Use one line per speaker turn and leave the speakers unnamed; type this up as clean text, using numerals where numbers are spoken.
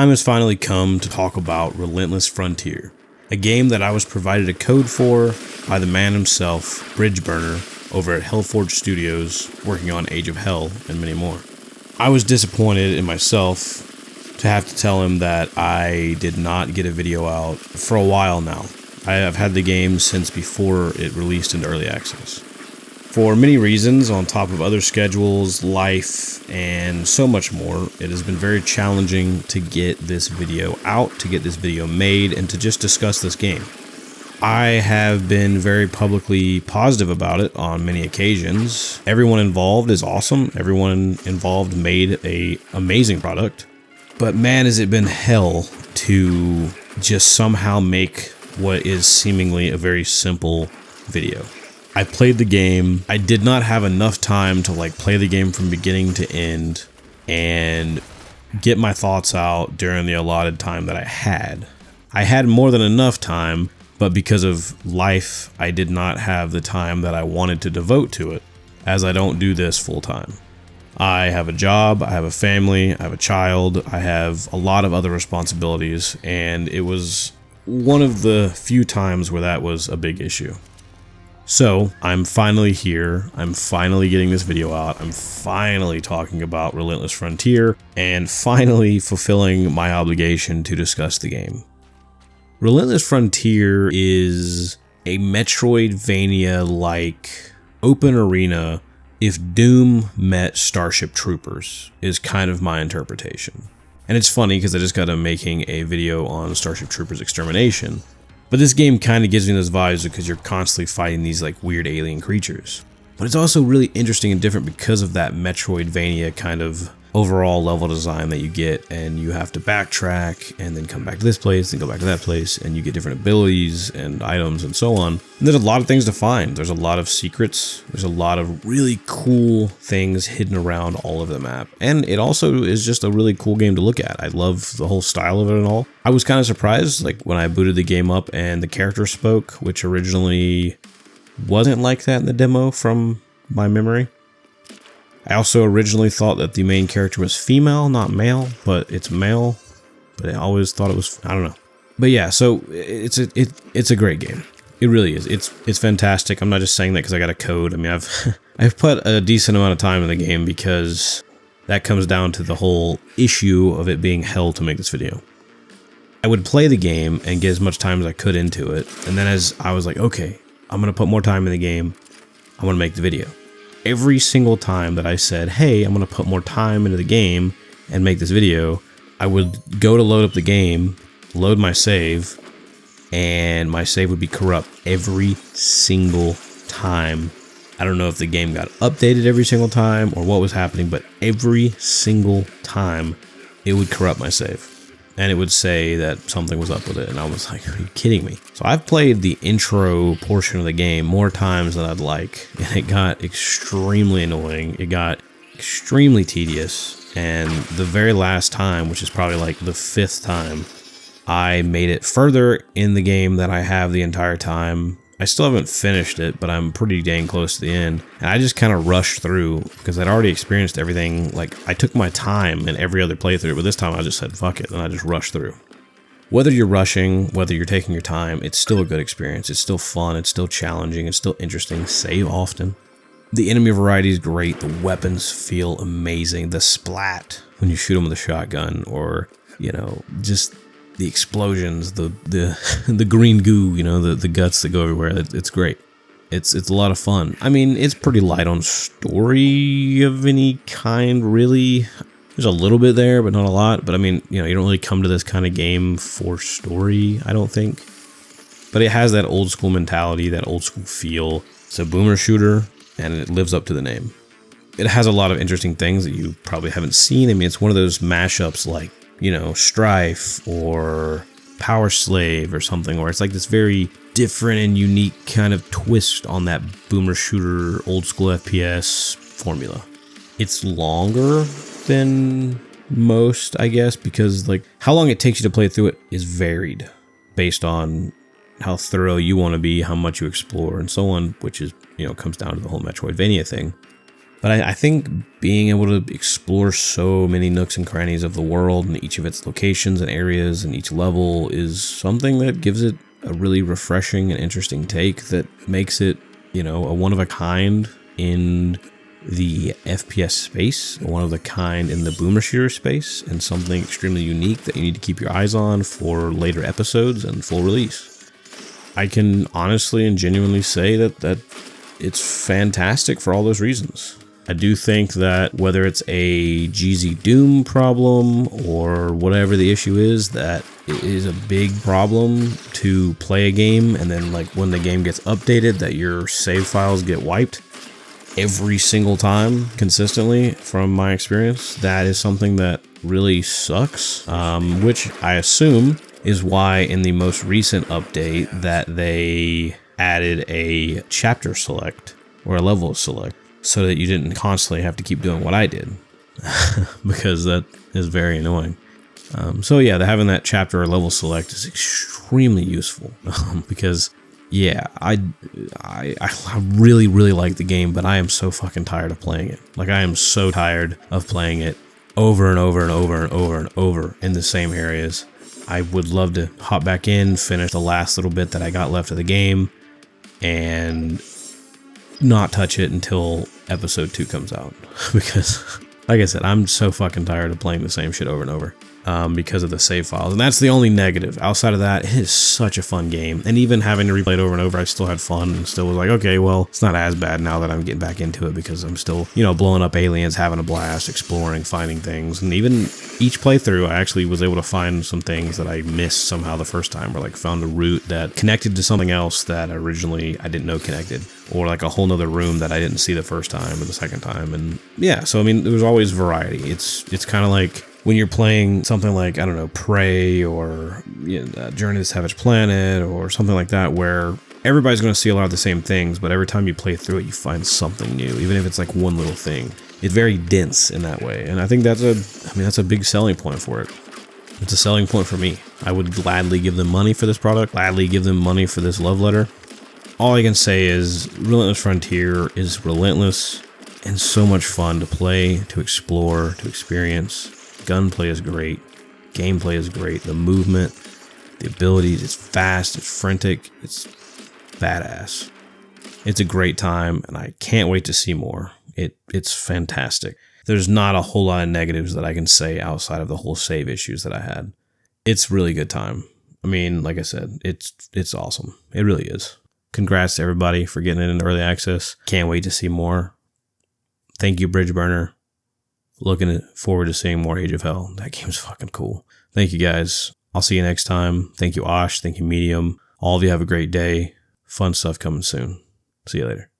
time has finally come to talk about Relentless Frontier, a game that I was provided a code for by the man himself, Bridgeburner, over at Hellforge Studios, working on Age of Hell and many more. I was disappointed in myself to have to tell him that I did not get a video out for a while now. I have had the game since before it released into early access. For many reasons, on top of other schedules, life, and so much more, it has been very challenging to get this video out, to get this video made, and to just discuss this game. I have been very publicly positive about it on many occasions. Everyone involved is awesome. Everyone involved made an amazing product. But man, has it been hell to just somehow make what is seemingly a very simple video. I played the game. I did not have enough time to play the game from beginning to end and get my thoughts out during the allotted time that I had. I had more than enough time, but because of life, I did not have the time that I wanted to devote to it, as I don't do this full time. I have a job, I have a family, I have a child, I have a lot of other responsibilities, and it was one of the few times where that was a big issue. So, I'm finally here, I'm finally getting this video out, I'm finally talking about Relentless Frontier, and finally fulfilling my obligation to discuss the game. Relentless Frontier is a Metroidvania-like open arena if Doom met Starship Troopers, is kind of my interpretation. And it's funny because I just got done making a video on Starship Troopers Extermination. But this game kind of gives me those vibes because you're constantly fighting these weird alien creatures. But it's also really interesting and different because of that Metroidvania kind of overall level design that you get, and you have to backtrack and then come back to this place and go back to that place, and you get different abilities and items and so on. And there's a lot of things to find. There's a lot of secrets. There's a lot of really cool things hidden around all over the map. And it also is just a really cool game to look at. I love the whole style of it and all. I was kind of surprised when I booted the game up and the character spoke, which originally wasn't like that in the demo from my memory. I also originally thought that the main character was female, not male, but it's male. But I always thought it was, I don't know. But yeah, so it's a great game. It really is. It's fantastic. I'm not just saying that because I got a code. I mean, I've put a decent amount of time in the game because that comes down to the whole issue of it being hell to make this video. I would play the game and get as much time as I could into it, and then as I was like, okay, I'm gonna put more time in the game. I want to make the video. Every single time that I said, hey, I'm going to put more time into the game and make this video, I would go to load up the game, load my save, and my save would be corrupt every single time. I don't know if the game got updated every single time or what was happening, but every single time it would corrupt my save. And it would say that something was up with it, and I was like, are you kidding me? So I've played the intro portion of the game more times than I'd like, and it got extremely annoying. It got extremely tedious, and the very last time, which is probably the 5th time, I made it further in the game than I have the entire time. I still haven't finished it, but I'm pretty dang close to the end. And I just kind of rushed through because I'd already experienced everything. I took my time in every other playthrough, but this time I just said, fuck it, and I just rushed through. Whether you're rushing, whether you're taking your time, it's still a good experience. It's still fun. It's still challenging. It's still interesting. Save often. The enemy variety is great. The weapons feel amazing. The splat when you shoot them with a shotgun, or, just the explosions, the green goo, the guts that go everywhere. It's great. It's a lot of fun. I mean, it's pretty light on story of any kind, really. There's a little bit there, but not a lot. But I mean, you don't really come to this kind of game for story, I don't think. But it has that old school mentality, that old school feel. It's a boomer shooter, and it lives up to the name. It has a lot of interesting things that you probably haven't seen. I mean, it's one of those mashups like, Strife or Power Slave or something, where it's this very different and unique kind of twist on that boomer shooter, old school FPS formula. It's longer than most, I guess, because how long it takes you to play through it is varied based on how thorough you want to be, how much you explore, and so on, which is, comes down to the whole Metroidvania thing. But I think being able to explore so many nooks and crannies of the world and each of its locations and areas and each level is something that gives it a really refreshing and interesting take that makes it, you know, a one of a kind in the FPS space, one of the kind in the boomer shooter space, and something extremely unique that you need to keep your eyes on for later episodes and full release. I can honestly and genuinely say that it's fantastic for all those reasons. I do think that whether it's a GZ Doom problem or whatever the issue is, that it is a big problem to play a game and then like when the game gets updated that your save files get wiped every single time consistently. From my experience, that is something that really sucks, which I assume is why in the most recent update that they added a chapter select or a level select, so that you didn't constantly have to keep doing what I did, because that is very annoying. So yeah, having that chapter or level select is extremely useful, because yeah, I really, really like the game, but I am so fucking tired of playing it. Like, I am so tired of playing it over and over and over and over and over in the same areas. I would love to hop back in, finish the last little bit that I got left of the game, and not touch it until episode 2 comes out. Because, like I said, I'm so fucking tired of playing the same shit over and over. Because of the save files, and that's the only negative. Outside of that, it is such a fun game, and even having to replay it over and over, I still had fun and still was like, okay, well, it's not as bad now that I'm getting back into it, because I'm still, you know, blowing up aliens, having a blast, exploring, finding things, and even each playthrough, I actually was able to find some things that I missed somehow the first time, or like found a route that connected to something else that originally I didn't know connected, or like a whole nother room that I didn't see the first time or the second time. And yeah, so I mean, there's always variety. It's kind of like when you're playing something like, I don't know, Prey or Journey to the Savage Planet or something like that, where everybody's going to see a lot of the same things, but every time you play through it, you find something new, even if it's like one little thing. It's very dense in that way, and I think that's a big selling point for it. It's a selling point for me. I would gladly give them money for this product, gladly give them money for this love letter. All I can say is Relentless Frontier is relentless and so much fun to play, to explore, to experience. Gunplay is great. Gameplay is great. The movement, the abilities, it's fast, it's frantic, it's badass. It's a great time, and I can't wait to see more. It's fantastic. There's not a whole lot of negatives that I can say outside of the whole save issues that I had. It's really good time. I mean, like I said, it's awesome. It really is. Congrats to everybody for getting it in early access. Can't wait to see more. Thank you, Bridgeburner. Looking forward to seeing more Age of Hell. That game's fucking cool. Thank you, guys. I'll see you next time. Thank you, Osh. Thank you, Medium. All of you have a great day. Fun stuff coming soon. See you later.